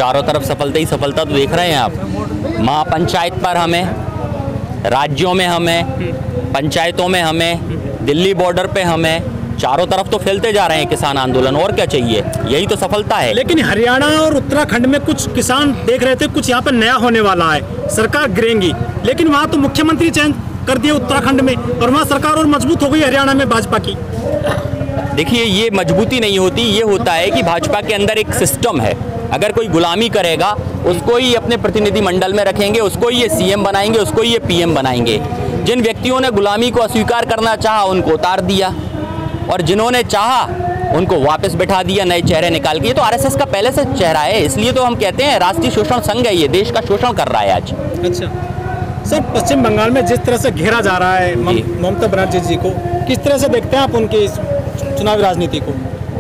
चारों तरफ सफलता ही सफलता तो देख रहे हैं आप। महापंचायत पर हमें, राज्यों में हमें, पंचायतों में हमें, दिल्ली बॉर्डर पे हमें, चारों तरफ तो फैलते जा रहे हैं किसान आंदोलन। और क्या चाहिए, यही तो सफलता है। लेकिन हरियाणा और उत्तराखंड में कुछ किसान देख रहे थे कुछ यहाँ पे नया होने वाला है, सरकार गिरेंगी, लेकिन वहाँ तो मुख्यमंत्री चेंज कर दिए उत्तराखंड में, और वहाँ सरकार और मजबूत हो गई हरियाणा में भाजपा की। देखिए, ये मजबूती नहीं होती, ये होता है कि भाजपा के अंदर एक सिस्टम है। अगर कोई गुलामी करेगा उसको ही अपने प्रतिनिधि मंडल में रखेंगे, उसको ही ये सीएम बनाएंगे, उसको ही ये पीएम बनाएंगे। जिन व्यक्तियों ने गुलामी को अस्वीकार करना चाहा उनको उतार दिया, और जिन्होंने चाहा उनको वापस बैठा दिया नए चेहरे निकाल के। ये तो आरएसएस का पहले से चेहरा है, इसलिए तो हम कहते हैं राष्ट्रीय शोषण संघ है, ये देश का शोषण कर रहा है आज। अच्छा सर, पश्चिम बंगाल में जिस तरह से घेरा जा रहा है ममता बनर्जी जी को, किस तरह से देखते हैं आप उनकी चुनावी राजनीति को?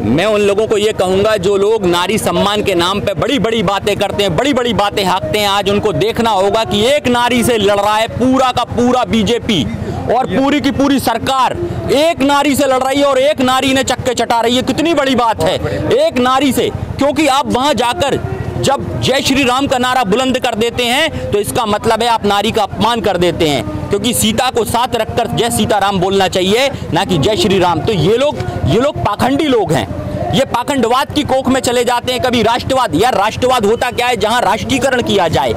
मैं उन लोगों को ये कहूँगा जो लोग नारी सम्मान के नाम पे बड़ी बड़ी बातें करते हैं, बड़ी बड़ी बातें हाँकते हैं, आज उनको देखना होगा कि एक नारी से लड़ रहा है पूरा का पूरा बीजेपी, और पूरी की पूरी सरकार एक नारी से लड़ रही है, और एक नारी ने चक्के चटा रही है। कितनी बड़ी बात है, एक नारी से। क्योंकि आप वहां जाकर जब जय श्री राम का नारा बुलंद कर देते हैं तो इसका मतलब है आप नारी का अपमान कर देते हैं, क्योंकि सीता को साथ रखकर जय सीताराम बोलना चाहिए, ना कि जय श्री राम। तो ये लोग पाखंडी लोग हैं, ये पाखंडवाद की कोख में चले जाते हैं। कभी राष्ट्रवाद, यार राष्ट्रवाद होता क्या है जहां राष्ट्रीयकरण किया जाए।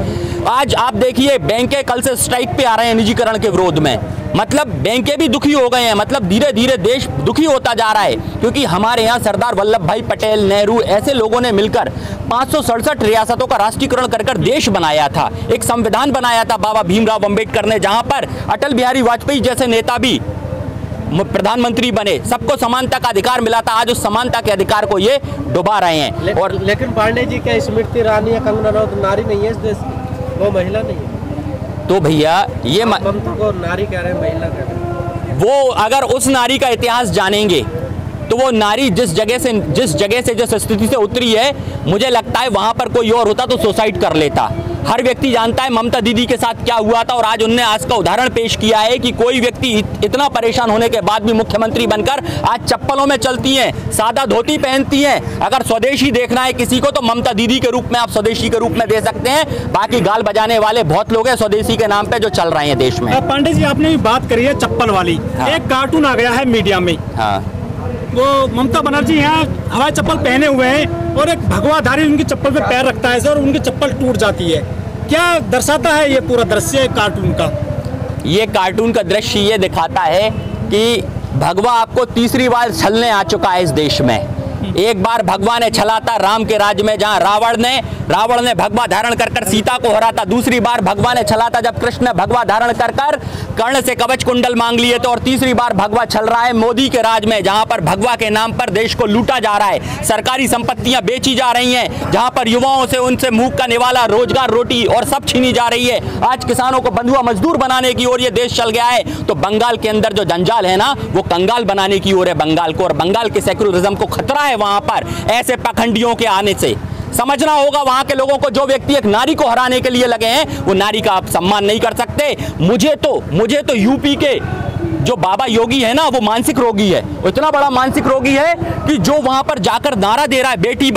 आज आप देखिए, बैंकें कल से स्ट्राइक पे आ रहे हैं निजीकरण के विरोध में, मतलब बैंकें भी दुखी हो गए हैं, मतलब धीरे धीरे देश दुखी होता जा रहा है। क्योंकि हमारे यहाँ सरदार वल्लभ भाई पटेल, नेहरू, ऐसे लोगों ने मिलकर 567 रियासतों का राष्ट्रीयकरण कर देश बनाया था, एक संविधान बनाया था बाबा भीमराव अंबेडकर ने, जहां पर अटल बिहारी वाजपेयी जैसे नेता भी प्रधानमंत्री बने, सबको समानता का अधिकार मिला था। आज उस समानता के अधिकार को ये डुबा रहे हैं। और लेकिन पांडे जी, क्या स्मृति ईरानी या कंगना रनौत नारी नहीं है इस देश की? वो महिला नहीं है तो भैया ये ममता को नारी कह रहे हैं, महिला कह रहे हैं। वो अगर उस नारी का इतिहास जानेंगे तो वो नारी जिस जगह से जिस स्थिति से उतरी है, मुझे लगता है वहां पर कोई और होता तो सुसाइड कर लेता। हर व्यक्ति जानता है ममता दीदी के साथ क्या हुआ था, और आज उनने आज का उदाहरण पेश किया है कि कोई व्यक्ति इतना परेशान होने के बाद भी मुख्यमंत्री बनकर आज चप्पलों में चलती हैं, सादा धोती पहनती हैं। अगर स्वदेशी देखना है किसी को तो ममता दीदी के रूप में आप स्वदेशी के रूप में दे सकते हैं। बाकी गाल बजाने वाले बहुत लोग हैं स्वदेशी के नाम पे जो चल रहे हैं देश में। पांडे जी, आपने भी बात करी है चप्पल वाली। हाँ। एक कार्टून आ गया है मीडिया में, हाँ। वो ममता बनर्जी यहाँ हवाई चप्पल पहने हुए हैं और एक भगवाधारी उनकी चप्पल पे पैर रखता है और उनकी चप्पल टूट जाती है। क्या दर्शाता है ये पूरा दृश्य कार्टून का? ये कार्टून का दृश्य ये दिखाता है कि भगवा आपको तीसरी बार छलने आ चुका है इस देश में। एक बार भगवा ने छला था राम के राज्य में, जहां रावण ने भगवा धारण कर सीता को हरा था। दूसरी बार भगवा ने छला था जब कृष्ण ने भगवा धारण कर कर्ण से कवच कुंडल मांग लिए थे। और तीसरी बार भगवा छल रहा है मोदी के राज में, जहां पर भगवा के नाम पर देश को लूटा जा रहा है, सरकारी संपत्तियां बेची जा रही हैं, जहां पर युवाओं से उनसे मुंह का निवाला, रोजगार, रोटी और सब छीनी जा रही है। आज किसानों को बंधुआ मजदूर बनाने की ओर ये देश चल गया है। तो बंगाल के अंदर जो जंजाल है ना, वो कंगाल बनाने की ओर है बंगाल को, और बंगाल के सेक्युलरिज्म को खतरा है वहां पर ऐसे पाखंडियों के आने से। समझना होगा वहां के लोगों को, जो व्यक्ति एक नारी को हराने के लिए लगे हैं वो नारी का आप सम्मान नहीं कर सकते। मुझे तो यूपी के जो बाबा योगी है ना, वो मानसिक रोगी है, इतना बड़ा मानसिक रोगी है कि जो वहां पर जाकर नारा दे रहा है बेटी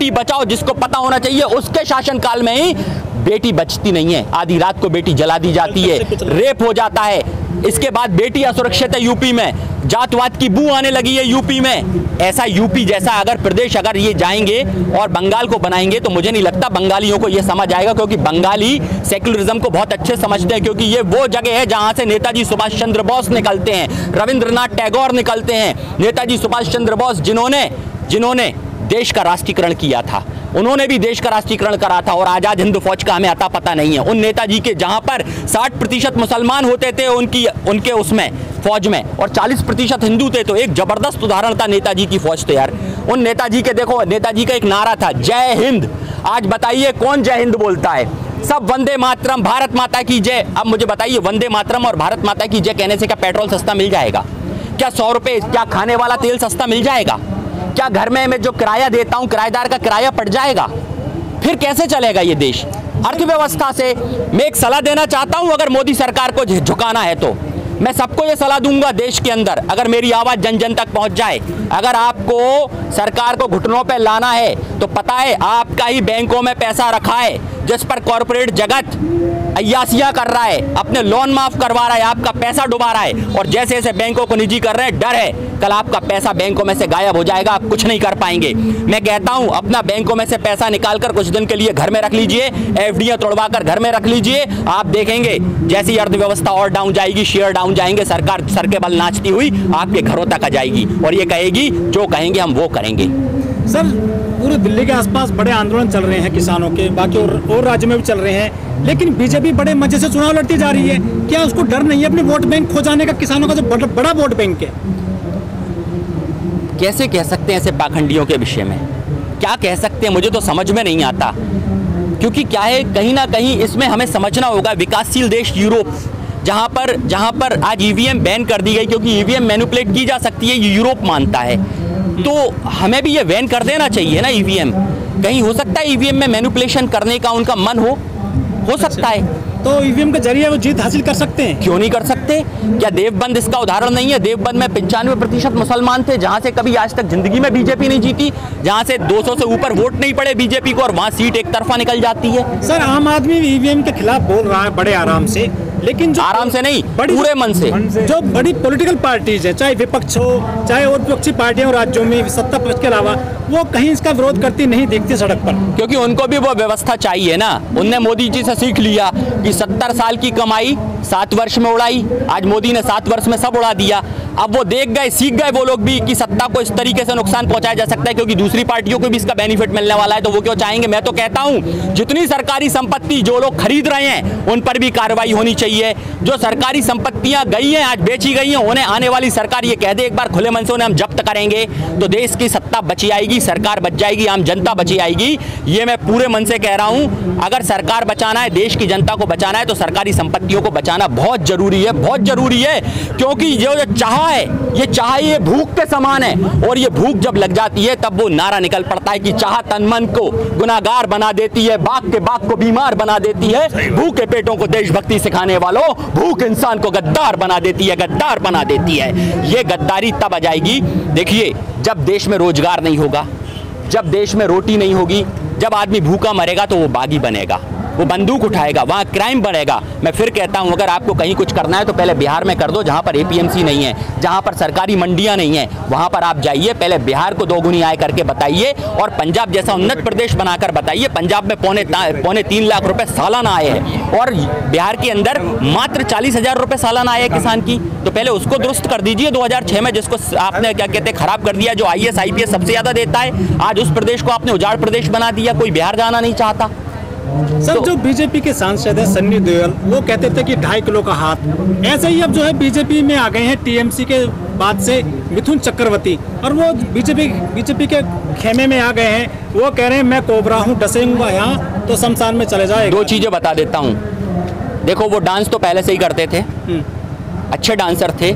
बचाओ, जिसको पता होना चाहिए उसके शासनकाल में ही बेटी बचती नहीं है, आधी रात को बेटी जला दी जाती है, रेप हो जाता है। इसके बाद बेटी असुरक्षित है यूपी में, जातवाद की बू आने लगी है यूपी में। ऐसा यूपी जैसा अगर प्रदेश अगर ये जाएंगे और बंगाल को बनाएंगे तो मुझे नहीं लगता बंगालियों को ये समझ आएगा, क्योंकि बंगाली सेक्युलरिज्म को बहुत अच्छे समझते हैं। क्योंकि ये वो जगह है जहां से नेताजी सुभाष चंद्र बोस निकलते हैं, रविंद्रनाथ टैगोर निकलते हैं। नेताजी सुभाष चंद्र बोस जिन्होंने देश का राष्ट्रीयकरण किया था, उन्होंने भी देश का राष्ट्रीयकरण करा था, और आजाद हिंद फौज का हमें अता पता नहीं है। उन नेताजी के जहां पर 60% मुसलमान होते थे उनके उसमें फौज में, और 40% हिंदू थे, तो एक जबरदस्त उदाहरण था नेताजी की फौज। तो यार उन नेताजी के देखो, नेताजी का एक नारा था जय हिंद। आज बताइए कौन जय हिंद बोलता है? सब वंदे मातरम, भारत माता की जय। अब मुझे बताइए, वंदे मातरम और भारत माता की जय कहने से क्या पेट्रोल सस्ता मिल जाएगा? क्या 100 रुपये क्या खाने वाला तेल सस्ता मिल जाएगा? क्या घर में मैं जो किराया देता हूं किराएदार का किराया पड़ जाएगा? फिर कैसे चलेगा ये देश? अर्थव्यवस्था से मैं एक सलाह देना चाहता हूं, अगर मोदी सरकार को झुकाना है तो मैं सबको ये सलाह दूंगा देश के अंदर, अगर मेरी आवाज़ जन जन तक पहुंच जाए, अगर आपको सरकार को घुटनों पे लाना है तो पता है आपका ही बैंकों में पैसा रखा है जिस पर कॉरपोरेट जगत अय्यासियां कर रहा है, अपने लोन माफ करवा रहा है, आपका पैसा डुबा रहा है, और जैसे जैसे बैंकों को निजी कर रहे हैं, डर है कल आपका पैसा बैंकों में से गायब हो जाएगा, आप कुछ नहीं कर पाएंगे। मैं कहता हूं अपना बैंकों में से पैसा निकालकर कुछ दिन के लिए घर में रख लीजिए, एफडीआई तोड़वाकर घर में रख लीजिए, आप देखेंगे जैसी अर्थव्यवस्था और डाउन जाएगी, शेयर डाउन जाएंगे, सरकार सर के बल नाचती हुई आपके घरों तक आ जाएगी और ये कहेगी जो कहेंगे हम वो करेंगे। सर पूरे दिल्ली के आसपास बड़े आंदोलन चल रहे हैं किसानों के, बाकी और राज्य में भी चल रहे हैं, लेकिन बीजेपी बड़े मजे से चुनाव लड़ती जा रही है। क्या उसको डर नहीं है अपने वोट बैंक खो जाने का, किसानों का जो बड़ा वोट बैंक है? कैसे कह सकते हैं ऐसे पाखंडियों के विषय में, क्या कह सकते हैं, मुझे तो समझ में नहीं आता। क्योंकि क्या है, कहीं ना कहीं इसमें हमें समझना होगा, विकासशील देश यूरोप जहाँ पर आज ईवीएम बैन कर दी गई क्योंकि ईवीएम मैनिपुलेट की जा सकती है, ये यूरोप मानता है, तो हमें भी ये बैन कर देना चाहिए ना ईवीएम। कहीं हो सकता है ईवीएम में मैनिपुलेशन करने का उनका मन हो सकता है, तो ईवीएम के जरिए वो जीत हासिल कर सकते हैं, क्यों नहीं कर सकते? क्या देवबंद इसका उदाहरण नहीं है? देवबंद में 95% मुसलमान थे, जहां से कभी आज तक जिंदगी में बीजेपी नहीं जीती, जहां से 200 से ऊपर वोट नहीं पड़े बीजेपी को, और वहां सीट एक तरफा निकल जाती है। सर आम आदमी ईवीएम के खिलाफ बोल रहा है बड़े आराम से, लेकिन जो आराम से नहीं, पूरे मन से जो बड़ी पॉलिटिकल पार्टीज है, चाहे विपक्ष हो चाहे और विपक्षी पार्टियां राज्यों में सत्ता पक्ष के अलावा, वो कहीं इसका विरोध करती नहीं दिखती सड़क पर, क्योंकि उनको भी वो व्यवस्था चाहिए ना। उनने मोदी जी से सीख लिया कि 70 साल की कमाई 7 वर्ष में उड़ाई, आज मोदी ने 7 वर्ष में सब उड़ा दिया। अब वो देख गए, सीख गए वो लोग भी कि सत्ता को इस तरीके से नुकसान पहुंचाया जा सकता है, क्योंकि दूसरी पार्टियों को भी इसका बेनिफिट मिलने वाला है, तो वो क्यों चाहेंगे? मैं तो कहता हूं जितनी सरकारी संपत्ति जो लोग खरीद रहे हैं उन पर भी कार्रवाई होनी चाहिए। जो सरकारी संपत्तियां गई हैं, आज बेची गई हैं, उन्हें आने वाली सरकार ये कह दे एक बार खुले मन से उन्हें हम जब्त करेंगे, तो देश की सत्ता बची आएगी, सरकार बच जाएगी, आम जनता बची आएगी। ये मैं पूरे मन से कह रहा हूं, अगर सरकार बचाना है, देश की जनता को बचाना है, तो सरकारी संपत्तियों को बचाना बहुत जरूरी है, बहुत जरूरी है। क्योंकि जो चाह है, ये चाह ये भूख के समान है, और ये भूख जब लग जाती है तब वो नारा निकल पड़ता है कि चाह तन मन को गुनाहगार बना देती है, बाग के बाग को बीमार बना देती है, भूखे पेटों को देशभक्ति सिखाने वालों, भूख इंसान को गद्दार बना देती है, गद्दार बना देती है। ये गद्दारी तब आ जाएगी, देखिए, जब देश में रोजगार नहीं होगा, जब देश में रोटी नहीं होगी, जब आदमी भूखा मरेगा तो वो बागी बनेगा, वो बंदूक उठाएगा, वहाँ क्राइम बढ़ेगा। मैं फिर कहता हूँ, अगर आपको कहीं कुछ करना है तो पहले बिहार में कर दो, जहाँ पर एपीएमसी नहीं है, जहाँ पर सरकारी मंडियाँ नहीं हैं, वहाँ पर आप जाइए, पहले बिहार को 2 गुनी आय करके बताइए, और पंजाब जैसा उन्नत प्रदेश बनाकर बताइए। पंजाब में पौने 3 लाख रुपए सालाना आय है, और बिहार के अंदर मात्र 40,000 रुपए सालाना आय है किसान की, तो पहले उसको दुरुस्त कर दीजिए। 2006 में जिसको आपने क्या कहते हैं खराब कर दिया, जो IAS IPS सबसे ज़्यादा देता है, आज उस प्रदेश को आपने उजाड़ प्रदेश बना दिया, कोई बिहार जाना नहीं चाहता। सर जो बीजेपी के सांसद है सन्नी देओल, वो कहते थे कि 2.5 किलो का हाथ, ऐसे ही अब जो है बीजेपी में आ गए हैं टीएमसी के बाद से मिथुन चक्रवर्ती, और वो बीजेपी के खेमे में आ गए हैं। वो कह रहे हैं मैं कोबरा हूँ, डसेंगा यहाँ तो शमशान में चले जाएगा। 2 चीजें बता देता हूँ, देखो वो डांस तो पहले से ही करते थे, अच्छे डांसर थे,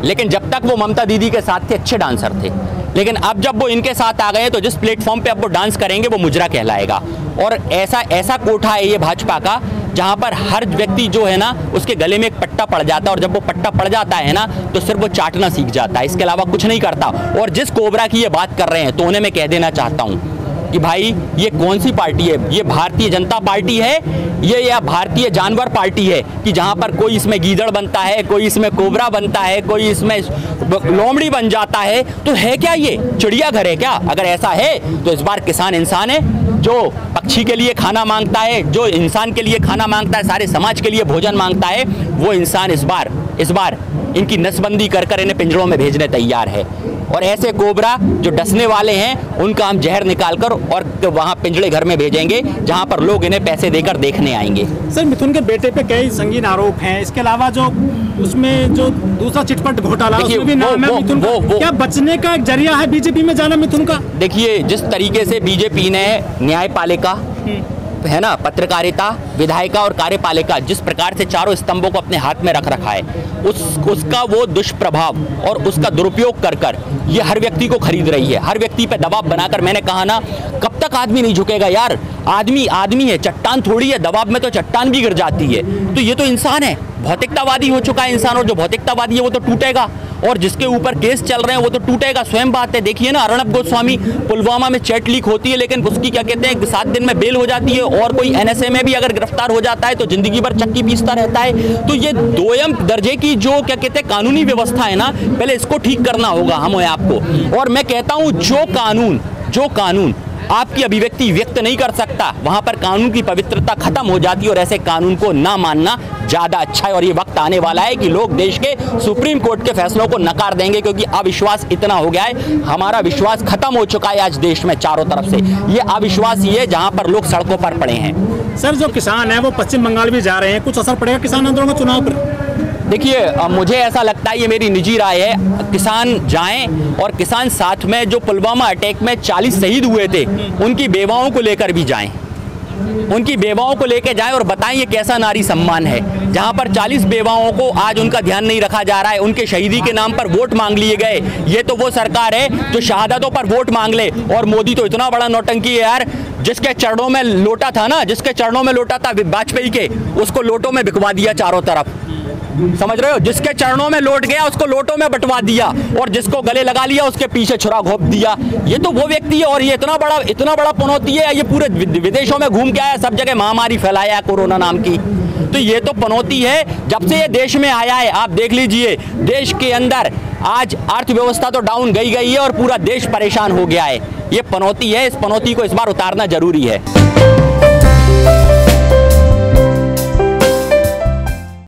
लेकिन जब तक वो ममता दीदी के साथ थे अच्छे डांसर थे, लेकिन अब जब वो इनके साथ आ गए तो जिस प्लेटफॉर्म पे अब वो डांस करेंगे वो मुजरा कहलाएगा। और ऐसा कोठा है ये भाजपा का, जहां पर हर व्यक्ति जो है ना उसके गले में एक पट्टा पड़ जाता है, और जब वो पट्टा पड़ जाता है ना तो सिर्फ वो चाटना सीख जाता है, इसके अलावा कुछ नहीं करता। और जिस कोबरा की ये बात कर रहे हैं, तो उन्हें मैं कह देना चाहता हूँ कि भाई ये कौन सी पार्टी है? ये भारतीय जनता पार्टी है, ये या भारतीय जानवर पार्टी है कि जहां पर कोई इसमें गीदड़ बनता है, कोई इसमें कोबरा बनता है, कोई इसमें लोमड़ी बन जाता है, तो है क्या ये चिड़ियाघर है क्या? अगर ऐसा है तो इस बार किसान इंसान है, जो पक्षी के लिए खाना मांगता है, जो इंसान के लिए खाना मांगता है, सारे समाज के लिए भोजन मांगता है, वो इंसान इस बार इनकी नसबंदी कर इन्हें पिंजरों में भेजने तैयार है। और ऐसे कोबरा जो डसने वाले हैं उनका हम जहर निकालकर और वहां पिंजड़े घर में भेजेंगे, जहां पर लोग इन्हें पैसे देकर देखने आएंगे। सर मिथुन के बेटे पे कई संगीन आरोप हैं, इसके अलावा जो उसमें जो दूसरा चिटफंड घोटाला उसमें भी नाम है मिथुन का, क्या बचने का एक जरिया है बीजेपी में जाना मिथुन का? देखिए, जिस तरीके से बीजेपी ने न्यायपालिका, है ना, पत्रकारिता, विधायिका और कार्यपालिका जिस प्रकार से चारों स्तंभों को अपने हाथ में रख रखा है, उसका वो दुष्प्रभाव और उसका दुरुपयोग कर ये हर व्यक्ति को खरीद रही है, हर व्यक्ति पे दबाव बनाकर। मैंने कहा ना, कब तक आदमी नहीं झुकेगा यार? आदमी है, चट्टान थोड़ी है, दबाव में तो चट्टान भी गिर जाती है। तो ये तो इंसान है, भौतिकतावादी हो चुका है इंसान, और जो भौतिकतावादी है वो तो टूटेगा, और जिसके ऊपर केस चल रहे हैं वो तो टूटेगा। स्वयं बात है, देखिए ना, अर्नब गोस्वामी, पुलवामा में चैट लीक होती है, लेकिन उसकी क्या कहते हैं 7 दिन में बेल हो जाती है, और कोई NSA में भी अगर गिरफ्तार हो जाता है तो जिंदगी भर चक्की पीसता रहता है। तो ये दोयम दर्जे की जो क्या कहते हैं कानूनी व्यवस्था है ना, पहले इसको ठीक करना होगा हम आपको। और मैं कहता हूं जो कानून आपकी अभिव्यक्ति व्यक्त नहीं कर सकता, वहां पर कानून की पवित्रता खत्म हो जाती है, और ऐसे कानून को ना मानना ज्यादा अच्छा है। और ये वक्त आने वाला है कि लोग देश के सुप्रीम कोर्ट के फैसलों को नकार देंगे, क्योंकि अविश्वास इतना हो गया है, हमारा विश्वास खत्म हो चुका है आज देश में चारों तरफ से। ये अविश्वास ही है जहां पर लोग सड़कों पर पड़े हैं। सर, जो किसान है वो पश्चिम बंगाल भी जा रहे हैं, कुछ असर पड़ेगा किसान आंदोलन के चुनाव पर? देखिए, मुझे ऐसा लगता है, ये मेरी निजी राय है, किसान जाएं और किसान साथ में जो पुलवामा अटैक में 40 शहीद हुए थे उनकी बेवाओं को लेकर भी जाएं, उनकी बेवाओं को लेकर जाएं और बताएं ये कैसा नारी सम्मान है, जहां पर 40 बेवाओं को आज उनका ध्यान नहीं रखा जा रहा है, उनके शहीदी के नाम पर वोट मांग लिए गए। ये तो वो सरकार है जो शहादतों पर वोट मांग ले। और मोदी तो इतना बड़ा नौटंकी है यार, जिसके चरणों में लोटा था ना, जिसके चरणों में लोटा था वाजपेयी के, उसको लोटों में बिकवा दिया चारों तरफ। समझ रहे हो? जिसके चरणों में लौट गया उसको लोटों में बंटवा दिया, और जिसको गले लगा लिया उसके पीछे छुरा घोंप दिया। ये तो वो व्यक्ति है, और ये इतना बड़ा पनौती है, ये पूरे विदेशों में घूम के आया, सब जगह महामारी फैलाया कोरोना नाम की। तो ये तो पनौती है जब से ये देश में आया है। आप देख लीजिए, देश के अंदर आज अर्थव्यवस्था तो डाउन गई है और पूरा देश परेशान हो गया है। ये पनौती है, इस पनौती को इस बार उतारना जरूरी है।